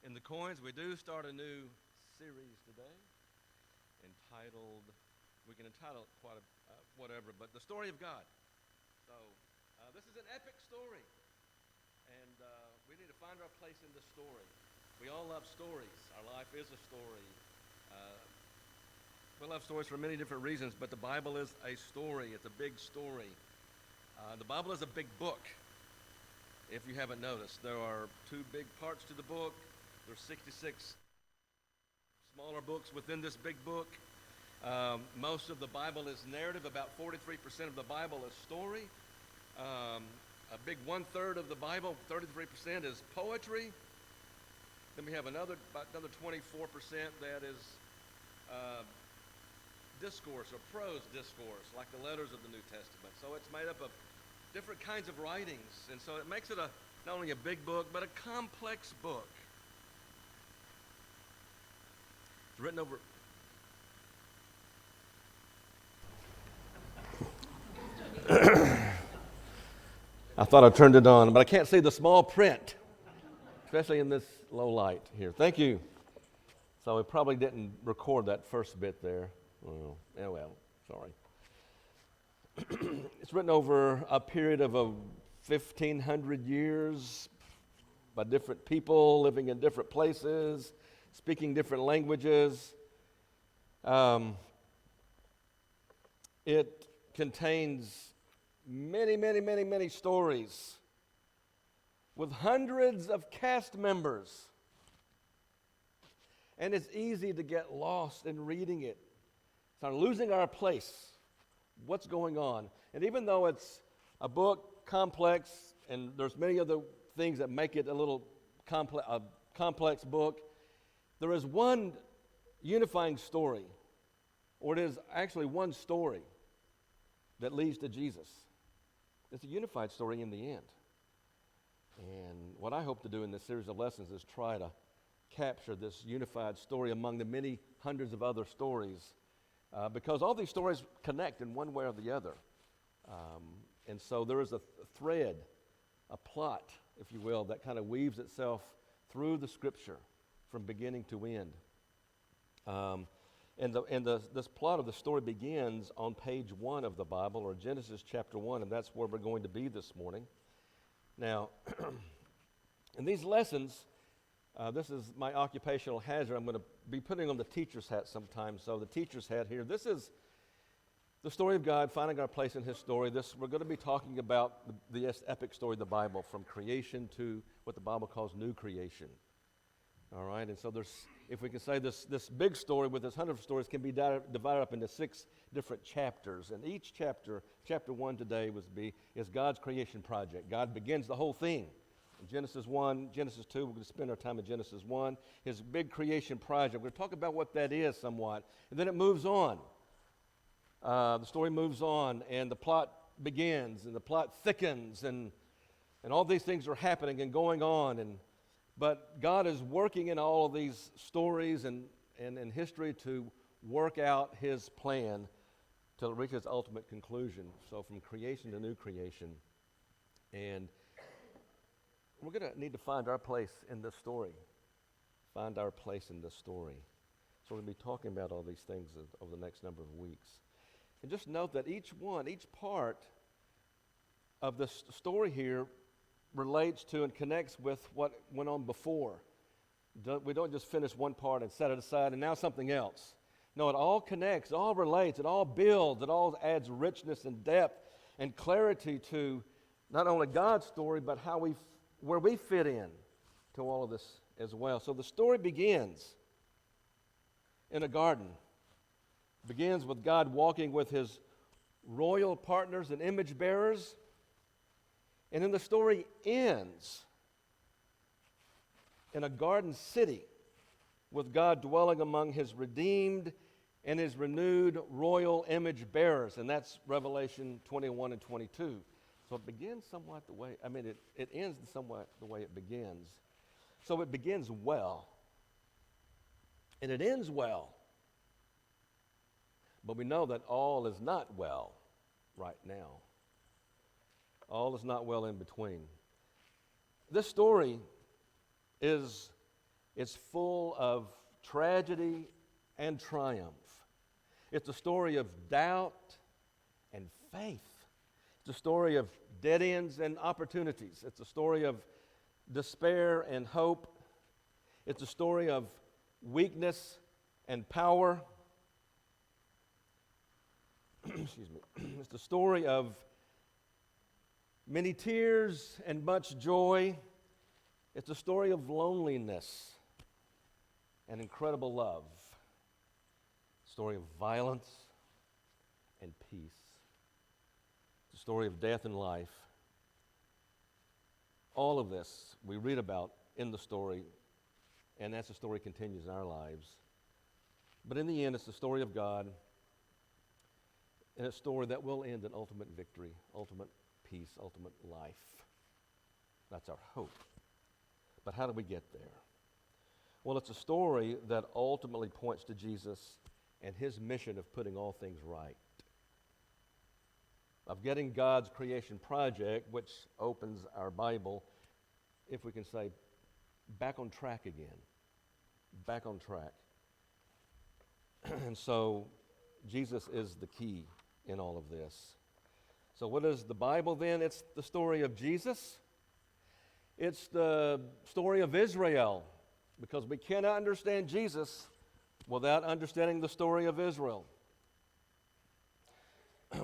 In the coins, we do start a new series today entitled, we can entitle it quite a, whatever, but The Story of God. So this is an epic story, and we need to find our place in this story. We all love stories. Our life is a story. We love stories for many different reasons, but the Bible is a story. It's a big story. The Bible is a big book, if you haven't noticed. There are two big parts to the book. There's 66 smaller books within this big book. Most of the Bible is narrative. About 43% of the Bible is story. A big one-third of the Bible, 33%, is poetry. Then we have about another 24% that is discourse or prose discourse, like the letters of the New Testament. So it's made up of different kinds of writings, and so it makes it not only a big book, but a complex book. It's written over... I thought I turned it on, but I can't see the small print, especially in this low light here. Thank you. So we probably didn't record that first bit there. Well, sorry. It's written over a period of 1,500 years by different people living in different places, speaking different languages. It contains many stories with hundreds of cast members. And it's easy to get lost in reading it. It's losing our place. What's going on? And even though it's a book, complex, and there's many other things that make it a little complex book, there is one unifying story, or it is actually one story that leads to Jesus. It's a unified story in the end. And what I hope to do in this series of lessons is try to capture this unified story among the many hundreds of other stories, because all these stories connect in one way or the other. And so there is a thread, a plot, if you will, that kind of weaves itself through the Scripture from beginning to end. This plot of the story begins on page 1 of the Bible, or Genesis chapter 1, and that's where we're going to be this morning. Now, in these lessons, this is my occupational hazard. I'm going to be putting on the teacher's hat sometime. So the teacher's hat here. This is the story of God, finding our place in His story. We're going to be talking about the epic story of the Bible, from creation to what the Bible calls new creation. All right, and so if we can say this big story with its 100 stories, can be divided up into 6 different chapters. And each chapter 1 today is God's creation project. God begins the whole thing. In Genesis 1, Genesis 2, we're going to spend our time in Genesis 1, His big creation project. We're going to talk about what that is somewhat. And then it moves on. The story moves on, and the plot begins, and the plot thickens, and all these things are happening and going on. But God is working in all of these stories and in history to work out His plan to reach His ultimate conclusion. So from creation to new creation. And we're going to need to find our place in this story. Find our place in this story. So we're going to be talking about all these things over the next number of weeks. And just note that each part of this story here relates to and connects with what went on before. We don't just finish one part and set it aside and now something else. No, it all connects, it all relates, it all builds, it all adds richness and depth and clarity to not only God's story, but where we fit in to all of this as well. So the story begins in a garden. It begins with God walking with His royal partners and image bearers. And then the story ends in a garden city with God dwelling among His redeemed and His renewed royal image bearers. And that's Revelation 21 and 22. So it begins somewhat it ends somewhat the way it begins. So it begins well. And it ends well. But we know that all is not well right now. All is not well in between. This story is It's full of tragedy and triumph. It's a story of doubt and faith. It's a story of dead ends and opportunities. It's a story of despair and hope. It's a story of weakness and power. Excuse me. It's the story of many tears and much joy. It's a story of loneliness and incredible love. A story of violence and peace. It's a story of death and life. All of this we read about in the story, and as the story continues in our lives. But in the end, it's the story of God, and a story that will end in ultimate victory, ultimate peace, ultimate life. That's our hope. But how do we get there? Well, it's a story that ultimately points to Jesus and his mission of putting all things right, of getting God's creation project, which opens our Bible, if we can say, back on track again. Back on track. And so Jesus is the key in all of this. So what is the Bible then? It's the story of Jesus. It's the story of Israel, because we cannot understand Jesus without understanding the story of Israel.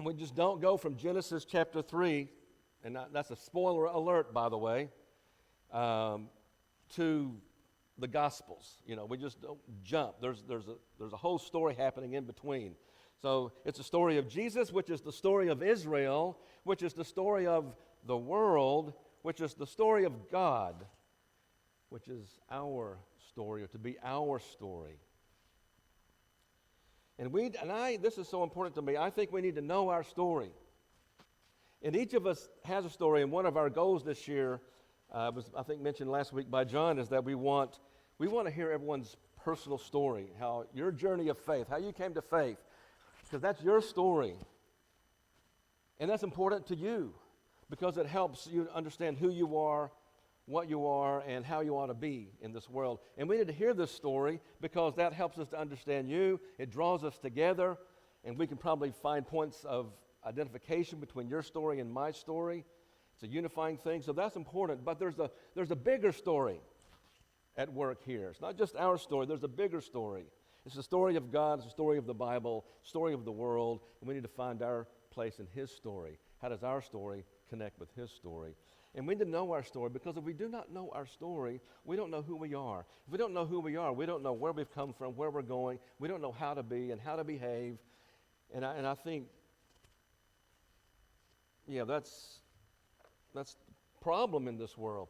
We just don't go from Genesis chapter 3, and that's a spoiler alert, by the way, to the Gospels. You know, we just don't jump. There's a whole story happening in between. So it's a story of Jesus, which is the story of Israel, which is the story of the world, which is the story of God, which is our story, or to be our story. And this is so important to me. I think we need to know our story. And each of us has a story, and one of our goals this year was, I think, mentioned last week by John, is that we want to hear everyone's personal story, how your journey of faith, how you came to faith, because that's your story. And that's important to you, because it helps you understand who you are, what you are, and how you ought to be in this world. And we need to hear this story because that helps us to understand you. It draws us together, and we can probably find points of identification between your story and my story. It's a unifying thing, so that's important. But there's a bigger story at work here. It's not just our story. There's a bigger story. It's the story of God. It's the story of the Bible, story of the world, and we need to find our place in his story. How does our story connect with his story? And we need to know our story, because if we do not know our story, we don't know who we are. If we don't know who we are, we don't know where we've come from, where we're going. We don't know how to be and how to behave. And I think, that's the problem in this world.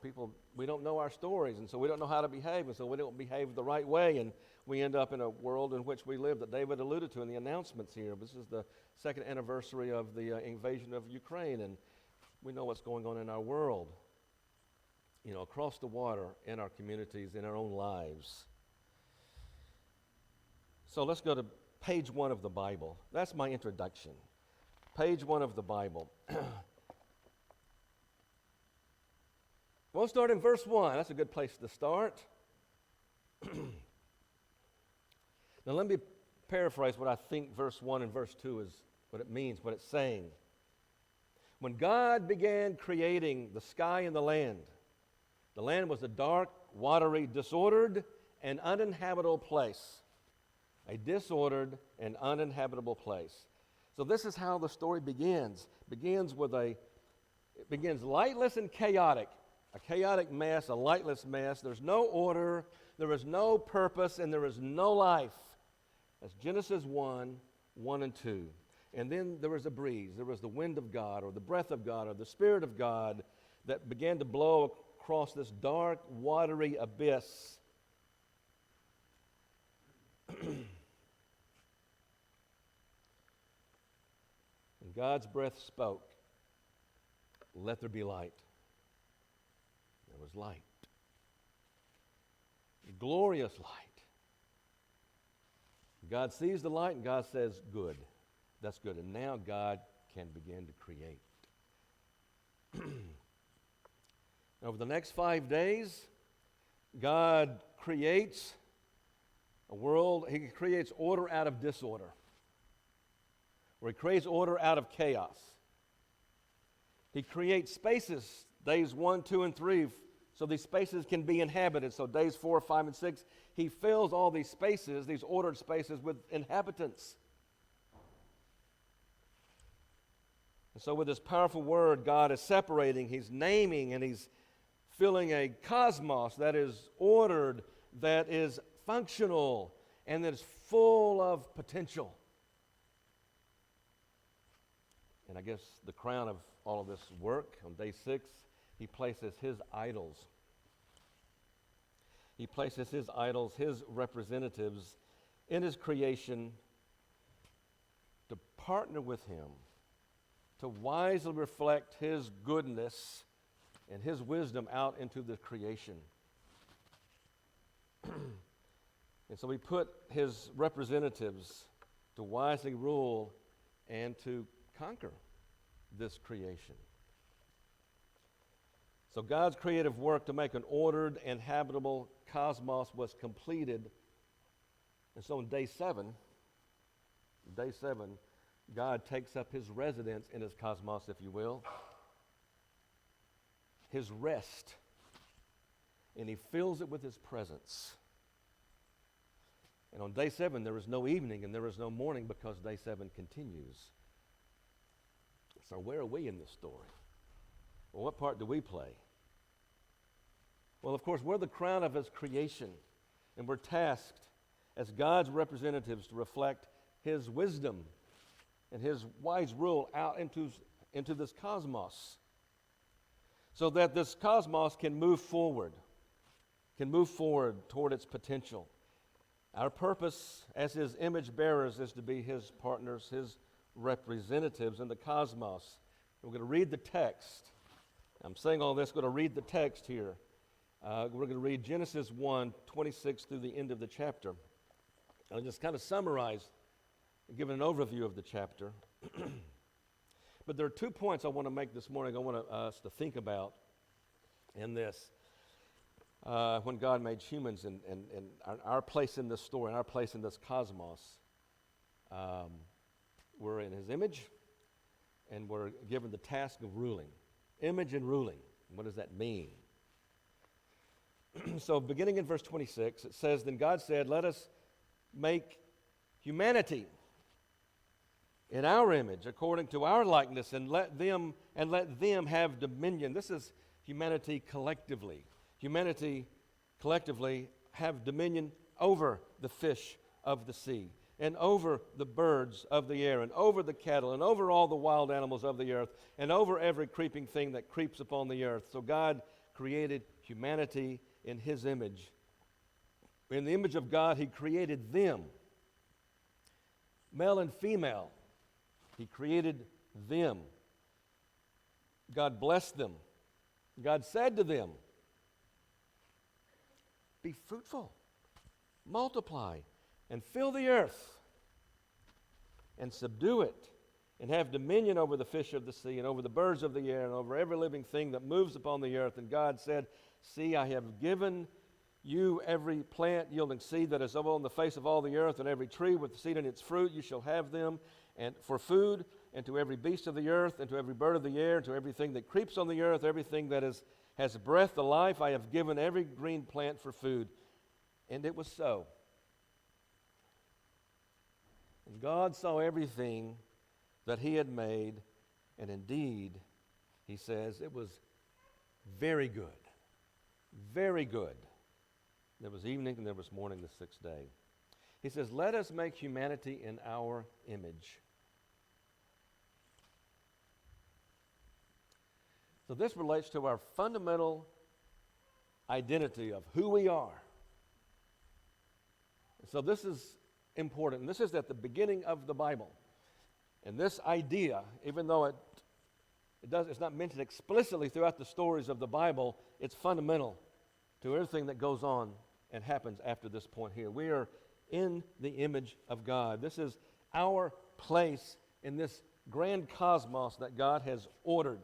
We don't know our stories, and so we don't know how to behave, and so we don't behave the right way, and we end up in a world in which we live that David alluded to in the announcements here. This is the second anniversary of the invasion of Ukraine, and we know what's going on in our world, across the water, in our communities, in our own lives. So let's go to page 1 of the Bible. That's my introduction. Page 1 of the Bible. We'll start in verse 1. That's a good place to start. Now let me paraphrase what I think verse 1 and verse 2 is, what it means, what it's saying. When God began creating the sky and the land was a dark, watery, disordered, and uninhabitable place. A disordered and uninhabitable place. So this is how the story begins. It begins lightless and chaotic. A chaotic mess, a lightless mess. There's no order, there is no purpose, and there is no life. That's Genesis 1 and 2. And then there was a breeze. There was the wind of God, or the breath of God, or the Spirit of God that began to blow across this dark, watery abyss. And God's breath spoke, "Let there be light." There was light. Glorious light. God sees the light, and God says, "Good." That's good. And now God can begin to create. Over the next 5 days, God creates a world, He creates order out of disorder, or He creates order out of chaos. He creates spaces, days 1, 2, and 3, so these spaces can be inhabited. So days 4, 5, and 6, He fills all these spaces, these ordered spaces, with inhabitants. And so with this powerful word, God is separating, He's naming, and He's filling a cosmos that is ordered, that is functional, and that is full of potential. And I guess the crown of all of this work, on day 6, He places His idols. He places His idols, His representatives, in His creation to partner with Him, to wisely reflect His goodness and His wisdom out into the creation. And so He put His representatives to wisely rule and to conquer this creation. So God's creative work to make an ordered and habitable cosmos was completed. And so on day 7, God takes up His residence in His cosmos, if you will, His rest, and He fills it with His presence. And on day 7, there is no evening and there is no morning, because day 7 continues. So where are we in this story? Well, what part do we play? Well, of course, we're the crown of His creation, and we're tasked as God's representatives to reflect His wisdom and His wise rule out into this cosmos, so that this cosmos can move forward toward its potential. Our purpose as His image bearers is to be His partners, His representatives in the cosmos. We're going to read the text. I'm saying all this, we're going to read the text here. We're going to read Genesis 1, 26 through the end of the chapter. I'll just kind of summarize and give an overview of the chapter. But there are 2 points I want to make this morning. I want us to think about in this. When God made humans and our place in this story, and our place in this cosmos, we're in His image, and we're given the task of ruling. Image and ruling. What does that mean? So beginning in verse 26, it says, "Then God said, let us make humanity in our image, according to our likeness, and let them have dominion." This is humanity collectively. Humanity collectively have dominion over the fish of the sea, and over the birds of the air, and over the cattle, and over all the wild animals of the earth, and over every creeping thing that creeps upon the earth. So God created humanity in His image. In the image of God, He created them. Male and female, He created them. God blessed them. God said to them, "Be fruitful, multiply, and fill the earth, and subdue it, and have dominion over the fish of the sea, and over the birds of the air, and over every living thing that moves upon the earth." And God said, "See, I have given you every plant yielding seed that is on the face of all the earth, and every tree with seed in its fruit. You shall have them and for food, and to every beast of the earth, and to every bird of the air, and to everything that creeps on the earth, everything that has breath, the life, I have given every green plant for food." And it was so. And God saw everything that He had made, and indeed, He says, it was very good. Very good. There was evening and there was morning the 6th day. He says, let us make humanity in our image. So this relates to our fundamental identity of who we are. So this is important. And this is at the beginning of the Bible. And this idea, even though it's not mentioned explicitly throughout the stories of the Bible, it's fundamental to everything that goes on and happens after this point here. We are in the image of God. This is our place in this grand cosmos that God has ordered.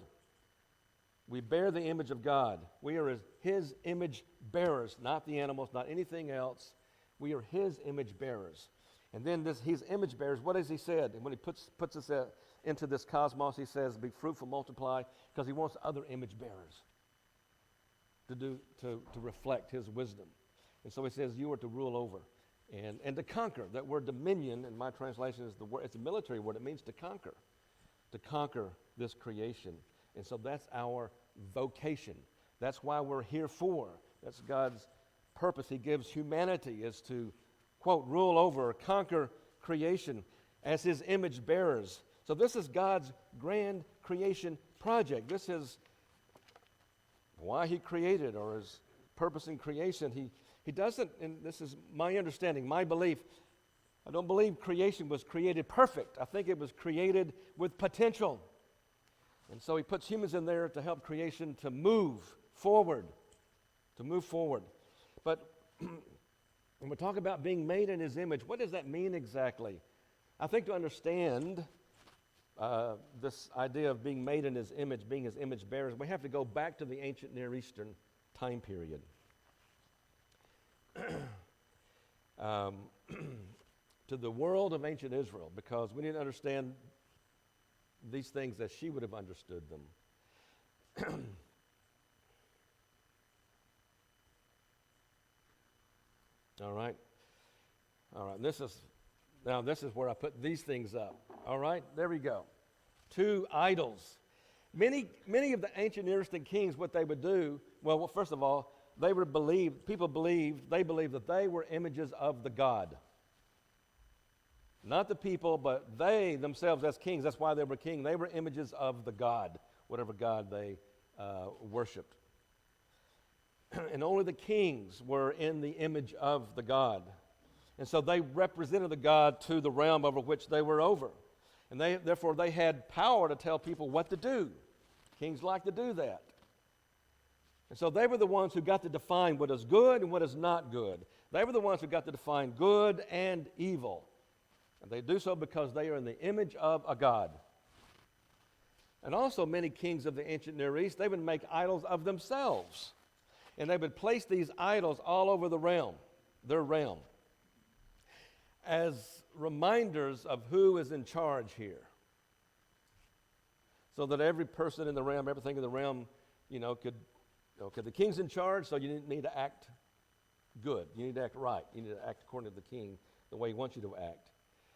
We bear the image of God. We are His image bearers, not the animals, not anything else. We are his image bearers. And then his image bearers, what has he said? And when he puts us into this cosmos, he says, be fruitful, multiply, because he wants other image bearers to reflect his wisdom. And so he says, you are to rule over and to conquer. That word dominion, in my translation, is it's a military word. It means to conquer this creation. And so that's our vocation. That's why we're here for. That's God's purpose. He gives humanity is to, quote, rule over, conquer creation as his image bearers. So this is God's grand creation project. This is why he created, or his purpose in creation. He doesn't, and this is my understanding, my belief, I don't believe creation was created perfect. I think it was created with potential. And so he puts humans in there to help creation to move forward. But when we talk about being made in his image, what does that mean exactly? I think to understand this idea of being made in his image, being his image bearers, we have to go back to the ancient Near Eastern time period. To the world of ancient Israel, because we need to understand these things as she would have understood them. All right. This is where I put these things up. All right, there we go. 2 idols. Many of the ancient Near Eastern kings, what they would do, well, first of all, they believed that they were images of the god. Not the people, but they themselves as kings. That's why they were king. They were images of the god, whatever god they worshipped. And only the kings were in the image of the god. And so they represented the god to the realm over which they were over. And therefore they had power to tell people what to do. Kings like to do that. And so they were the ones who got to define what is good and what is not good. They were the ones who got to define good and evil. And they do so because they are in the image of a god. And also many kings of the ancient Near East, they would make idols of themselves. And they would place these idols all over their realm, as reminders of who is in charge here. So that every person in the realm, everything in the realm, could the king's in charge, so you need to act good. You need to act right. You need to act according to the king, the way he wants you to act.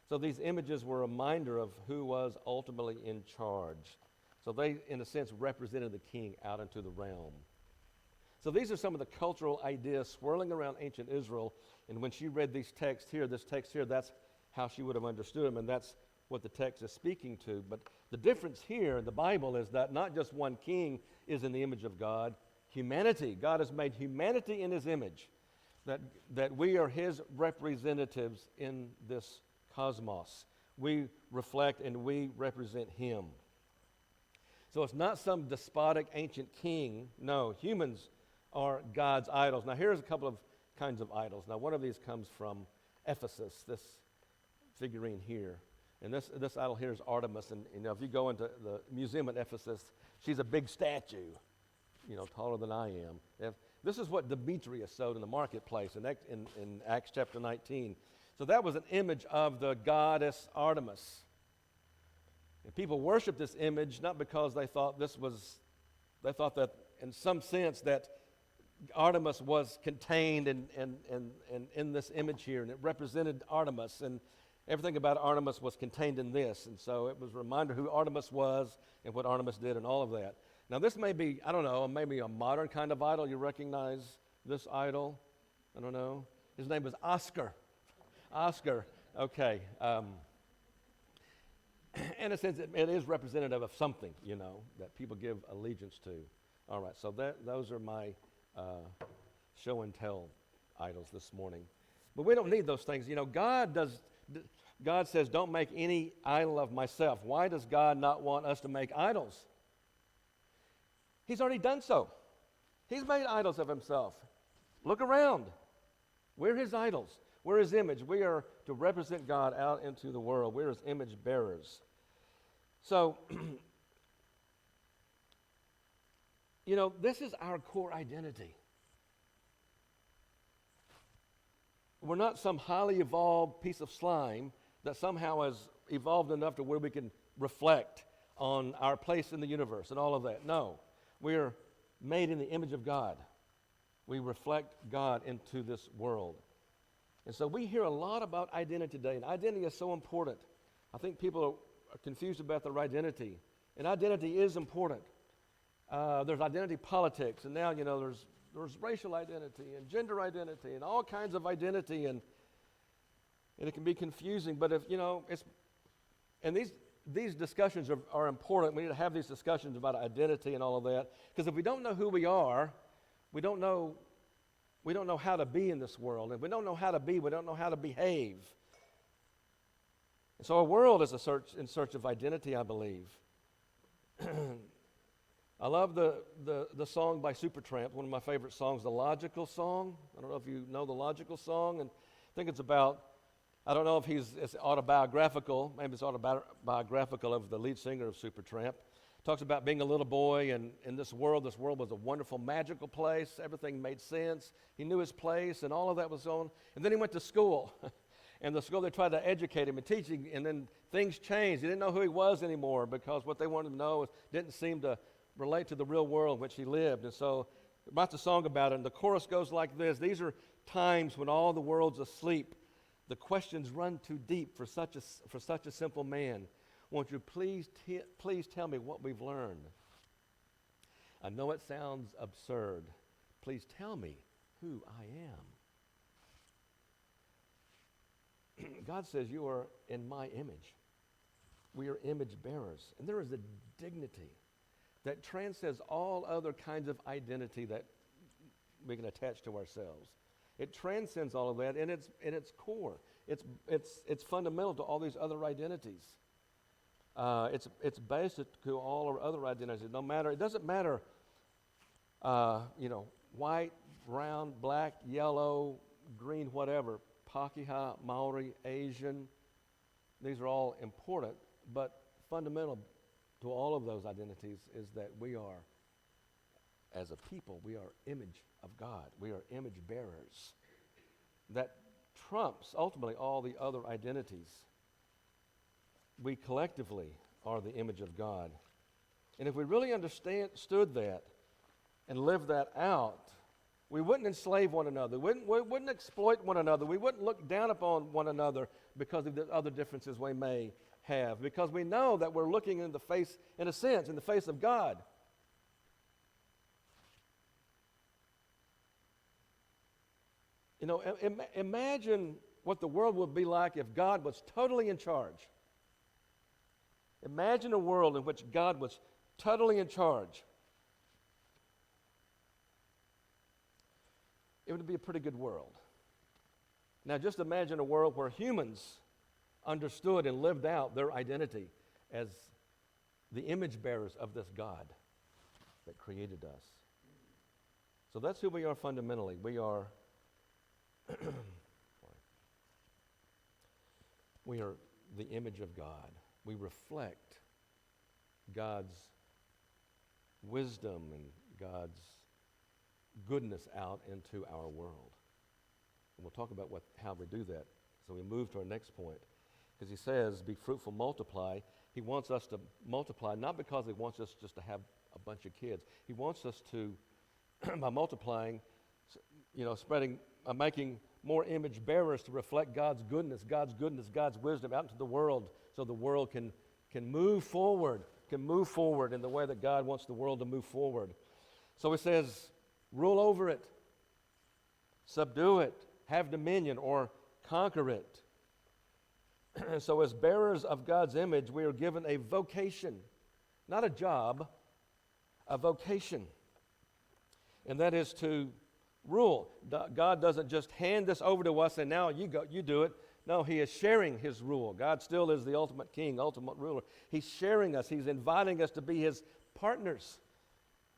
So these images were a reminder of who was ultimately in charge. So they, in a sense, represented the king out into the realm. So these are some of the cultural ideas swirling around ancient Israel. And when she read this text here, that's how she would have understood them, and that's what the text is speaking to. But the difference here in the Bible is that not just one king is in the image of God. Humanity, God has made humanity in his image, that we are his representatives in this cosmos. We reflect and we represent him. So it's not some despotic ancient king. No, humans are God's idols. Now here's a couple of kinds of idols. Now one of these comes from Ephesus, this figurine here. And this idol here is Artemis. And if you go into the museum at Ephesus, she's a big statue, taller than I am. This is what Demetrius sold in the marketplace in Acts chapter 19. So that was an image of the goddess Artemis. And people worshiped this image not because they thought that in some sense that Artemis was contained in this image here, and it represented Artemis, and everything about Artemis was contained in this. And so it was a reminder who Artemis was and what Artemis did and all of that. Now this may be, I don't know, maybe a modern kind of idol. You recognize this idol? I don't know. His name was Oscar. Oscar, okay. In a sense, it is representative of something, that people give allegiance to. All right, so those are my show and tell idols this morning. But we don't need those things. God says, don't make any idol of myself. Why does God not want us to make idols? He's already done so. He's made idols of himself. Look around. We're his idols. We're his image. We are to represent God out into the world. We're his image bearers. So, this is our core identity. We're not some highly evolved piece of slime that somehow has evolved enough to where we can reflect on our place in the universe and all of that. No, we're made in the image of God. We reflect God into this world. And so we hear a lot about identity today, and identity is so important. I think people are confused about their identity, and identity is important. There's identity politics, and now, there's racial identity and gender identity and all kinds of identity, and it can be confusing. But if, and these discussions are important. We need to have these discussions about identity and all of that, because if we don't know who we are, we don't know how to be in this world. If we don't know how to be, we don't know how to behave. And so our world is in search of identity, I believe. I love the song by Supertramp, one of my favorite songs, The Logical Song. I don't know if you know The Logical Song, and I think it's about, I don't know if it's autobiographical, maybe it's autobiographical of the lead singer of Supertramp. Talks about being a little boy, and in this world was a wonderful, magical place. Everything made sense. He knew his place, and all of that was on. And then he went to school. And the school, they tried to educate him and teach him, and then things changed. He didn't know who he was anymore because what they wanted to know didn't seem to relate to the real world in which he lived. And so, writes a song about it, and the chorus goes like this: these are times when all the world's asleep. The questions run too deep for such a simple man. Won't you please tell me what we've learned? I know it sounds absurd. Please tell me who I am. God says you are in my image. We are image bearers. And there is a dignity that transcends all other kinds of identity that we can attach to ourselves. It transcends all of that in its core. It's fundamental to all these other identities. It's basic to all our other identities. It doesn't matter, white, brown, black, yellow, green, whatever, Pakeha, Maori, Asian. These are all important, but fundamental to all of those identities is that we are, as a people, we are image of God. We are image bearers. That trumps ultimately all the other identities. We collectively are the image of God. And if we really understood that and lived that out, we wouldn't enslave one another. We wouldn't exploit one another. We wouldn't look down upon one another because of the other differences we may have, because we know that we're looking in the face of God. Imagine what the world would be like if God was totally in charge. Imagine a world in which God was totally in charge. It would be a pretty good world. Now just imagine a world where humans understood and lived out their identity as the image bearers of this God that created us. So that's who we are fundamentally. We are we are the image of God. We reflect God's wisdom and God's goodness out into our world. And we'll talk about how we do that. So we move to our next point. Because he says, be fruitful, multiply. He wants us to multiply, not because he wants us just to have a bunch of kids. He wants us to, by multiplying, making more image bearers to reflect God's goodness, God's wisdom out into the world, so the world can move forward in the way that God wants the world to move forward. So he says, rule over it, subdue it, have dominion, or conquer it. So as bearers of God's image, we are given a vocation, not a job, a vocation. And that is to rule. God doesn't just hand this over to us and now you do it. No, he is sharing his rule. God still is the ultimate king, ultimate ruler. He's sharing us. He's inviting us to be his partners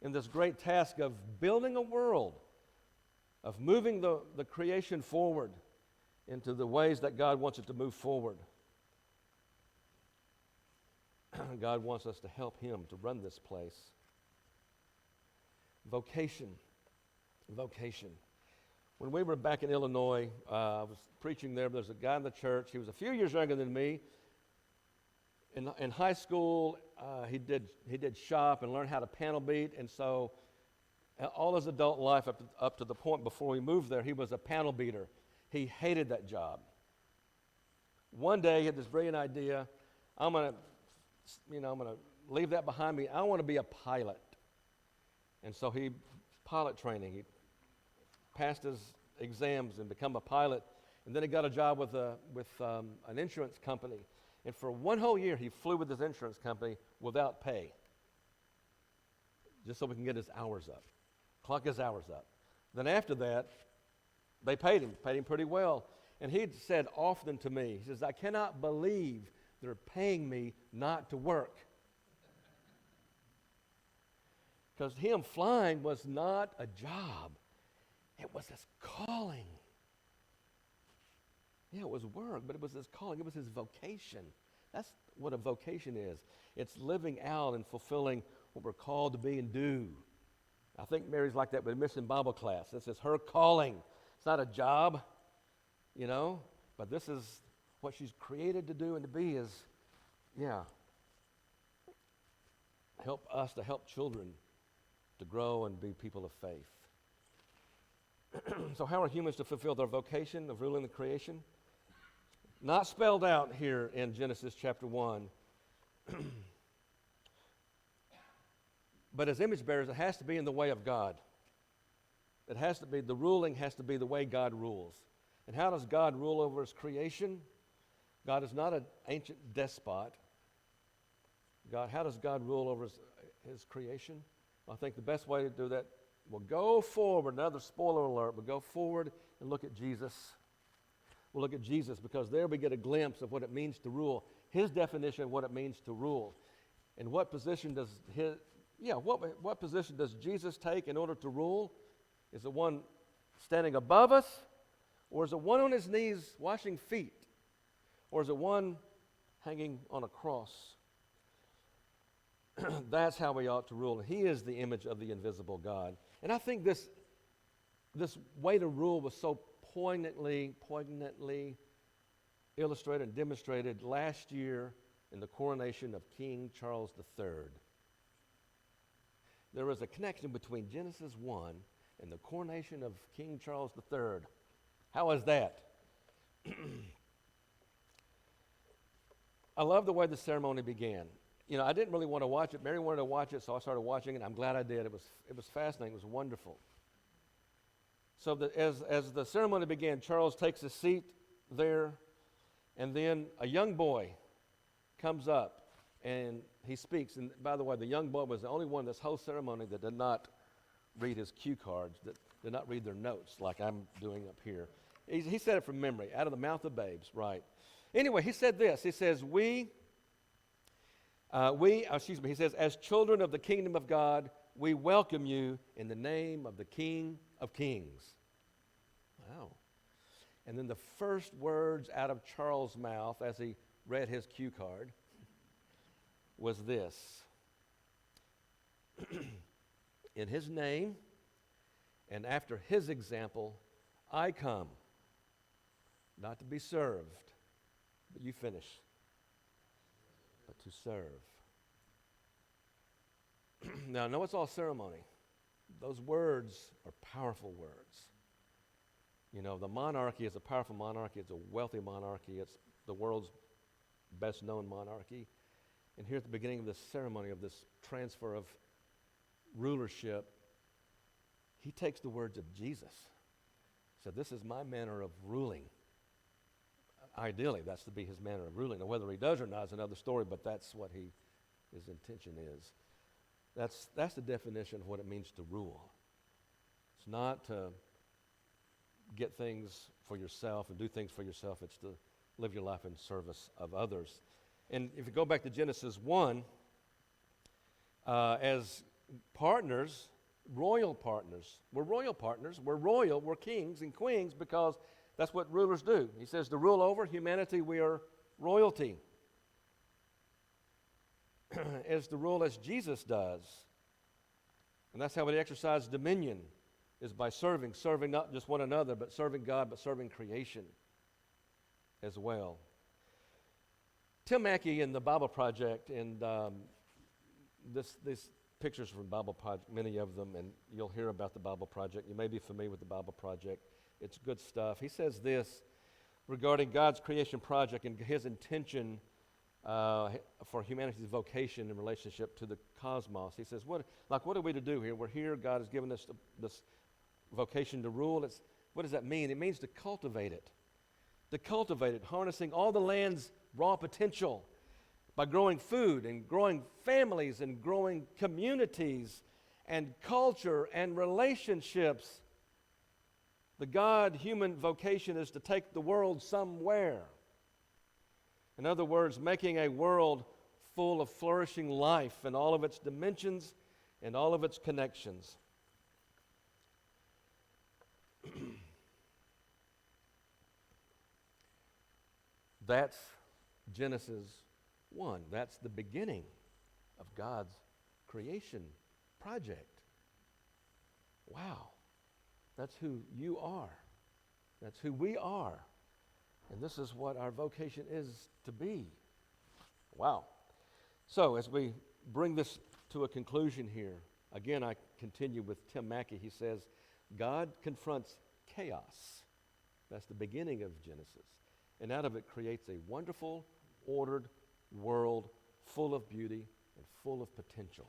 in this great task of building a world, of moving the creation forward into the ways that God wants it to move forward. God wants us to help him to run this place. Vocation. When we were back in Illinois, I was preaching there. There's a guy in the church. He was a few years younger than me. In high school, he did shop and learned how to panel beat, and so all his adult life up to the point before we moved there, he was a panel beater. He hated that job. One day, he had this brilliant idea. I'm gonna leave that behind me. I want to be a pilot, and so he pilot training. He passed his exams and become a pilot, and then he got a job with an insurance company. And for one whole year, he flew with his insurance company without pay, just so we can get his hours up, clock his hours up. Then after that, they paid him pretty well. And he said often to me, he says, I cannot believe they're paying me not to work. Because him flying was not a job. It was his calling. Yeah, it was work, but it was his calling. It was his vocation. That's what a vocation is. It's living out and fulfilling what we're called to be and do. I think Mary's like that with Mission Bible class. This is her calling. It's not a job, but this is what she's created to do and to be is, help us to help children to grow and be people of faith. So how are humans to fulfill their vocation of ruling the creation? Not spelled out here in Genesis chapter 1. But as image bearers, it has to be in the way of God. It has to be, the ruling has to be the way God rules. And how does God rule over his creation? God is not an ancient despot. How does God rule over his creation? Well, I think the best way to do that, we'll go forward, another spoiler alert, we'll go forward and look at Jesus. We'll look at Jesus because there we get a glimpse of what it means to rule, his definition of what it means to rule. And what position does what position does Jesus take in order to rule? Is it one standing above us? Or is it one on his knees washing feet? Or is it one hanging on a cross? That's how we ought to rule. He is the image of the invisible God. And I think this way to rule was so poignantly illustrated and demonstrated last year in the coronation of King Charles III. There was a connection between Genesis 1 and the coronation of King Charles III. How was that? I love the way the ceremony began. I didn't really want to watch it. Mary wanted to watch it, so I started watching it. I'm glad I did. It was fascinating. It was wonderful. So as the ceremony began, Charles takes a seat there, and then a young boy comes up, and he speaks. And by the way, the young boy was the only one this whole ceremony that did not read his cue cards, that did not read their notes like I'm doing up here. He said it from memory, out of the mouth of babes, right? Anyway, he said this. He says, he says, as children of the kingdom of God, we welcome you in the name of the King of Kings. Wow. And then the first words out of Charles' mouth as he read his cue card was this. In his name and after his example, I come, not to be served, but you finish, but to serve. Now, I know it's all ceremony. Those words are powerful words. The monarchy is a powerful monarchy. It's a wealthy monarchy. It's the world's best-known monarchy. And here at the beginning of this ceremony, of this transfer of rulership, he takes the words of Jesus. He said, this is my manner of ruling. Ideally, that's to be his manner of ruling. Now, whether he does or not is another story, but that's what his intention is. That's the definition of what it means to rule. It's not to get things for yourself and do things for yourself. It's to live your life in service of others. And if you go back to Genesis 1, as partners, royal partners, we're royal, we're kings and queens because that's what rulers do. He says to rule over humanity, we are royalty. Is to rule as Jesus does. And that's how we exercise dominion is by serving not just one another, but serving God, but serving creation as well. Tim Mackey in the Bible Project, and these pictures from Bible Project, many of them, and you'll hear about the Bible Project. You may be familiar with the Bible Project. It's good stuff. He says this regarding God's creation project and his intention for humanity's vocation in relationship to the cosmos. He says, what are we to do here? We're here. God has given us this vocation to rule. What does that mean? It means to cultivate it. To cultivate it, harnessing all the land's raw potential by growing food and growing families and growing communities and culture and relationships. The God-human vocation is to take the world somewhere. In other words, making a world full of flourishing life in all of its dimensions and all of its connections. That's Genesis 1. That's the beginning of God's creation project. Wow. That's who you are. That's who we are. And this is what our vocation is to be. Wow. So as we bring this to a conclusion here, again, I continue with Tim Mackey. He says, God confronts chaos. That's the beginning of Genesis. And out of it creates a wonderful, ordered world full of beauty and full of potential.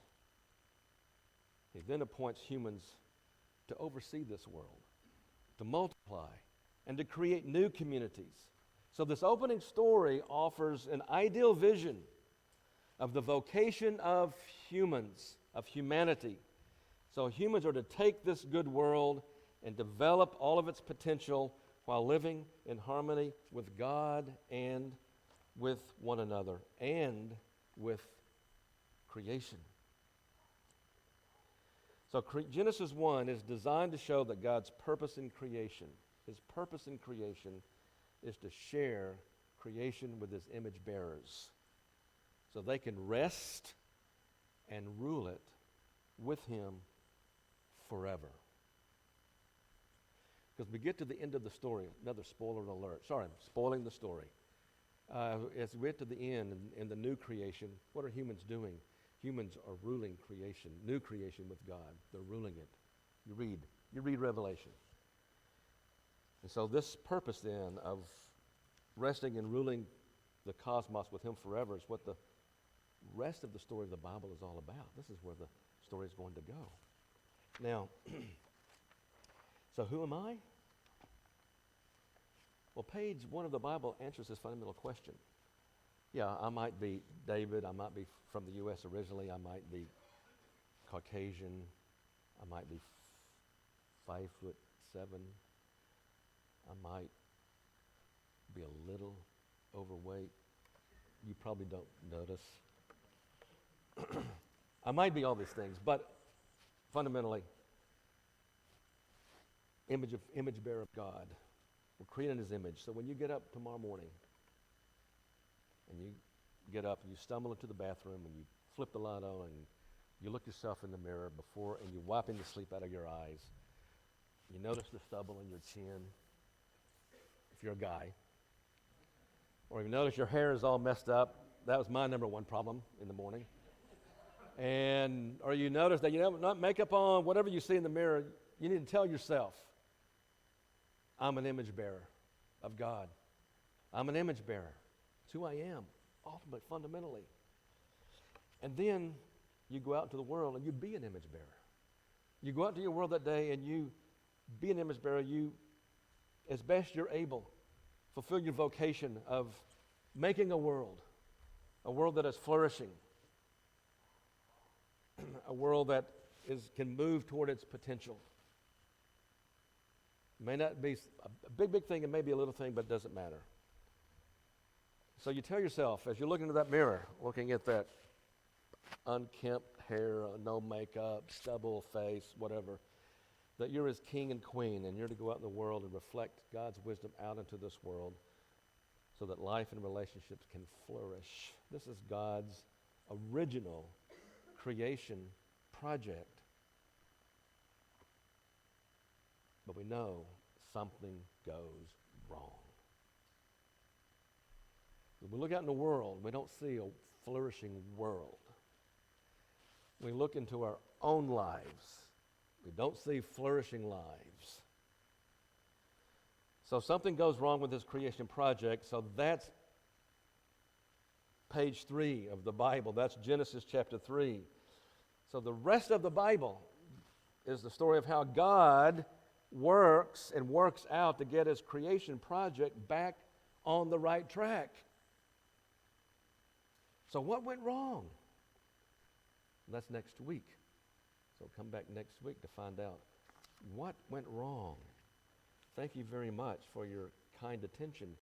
He then appoints humans to oversee this world, to multiply, and to create new communities. So this opening story offers an ideal vision of the vocation of humans, of humanity. So humans are to take this good world and develop all of its potential while living in harmony with God and with one another and with creation. So Genesis 1 is designed to show that God's purpose in creation, his purpose in creation is to share creation with his image bearers so they can rest and rule it with him forever. Because we get to the end of the story, another spoiler alert. Sorry, I'm spoiling the story. As we get to the end in the new creation, what are humans doing? Humans are ruling creation, new creation with God. They're ruling it. You read Revelation. And so this purpose then of resting and ruling the cosmos with him forever is what the rest of the story of the Bible is all about. This is where the story is going to go. Now, so who am I? Well, page 1 of the Bible answers this fundamental question. Yeah, I might be David. I might be from the U.S. originally. I might be Caucasian. I might be 5'7". I might be a little overweight. You probably don't notice. I might be all these things, but fundamentally, image bearer of God. We're created in his image. So when you get up tomorrow morning and you get up and you stumble into the bathroom and you flip the light on and you look yourself in the mirror before and you're wiping the sleep out of your eyes, you notice the stubble in your chin, if you're a guy, or you notice your hair is all messed up. That was my number one problem in the morning. Or you notice that you have not makeup on, whatever you see in the mirror, you need to tell yourself, I'm an image bearer of God. I'm an image bearer. It's who I am, ultimately, fundamentally. And then you go out into the world and you be an image bearer. You go out into your world that day and you be an image bearer. You, as best you're able, fulfill your vocation of making a world that is flourishing, a world that can move toward its potential. It may not be a big thing, it may be a little thing, but it doesn't matter. So you tell yourself, as you're looking into that mirror, looking at that unkempt hair, no makeup, stubble face, whatever, that you're his king and queen, and you're to go out in the world and reflect God's wisdom out into this world so that life and relationships can flourish. This is God's original creation project. but we know something goes wrong. When we look out in the world, we don't see a flourishing world. We look into our own lives, we don't see flourishing lives. So something goes wrong with this creation project. So that's page 3 of the Bible. That's Genesis chapter 3. So the rest of the Bible is the story of how God works and works out to get his creation project back on the right track. So what went wrong? That's next week. So come back next week to find out what went wrong. Thank you very much for your kind attention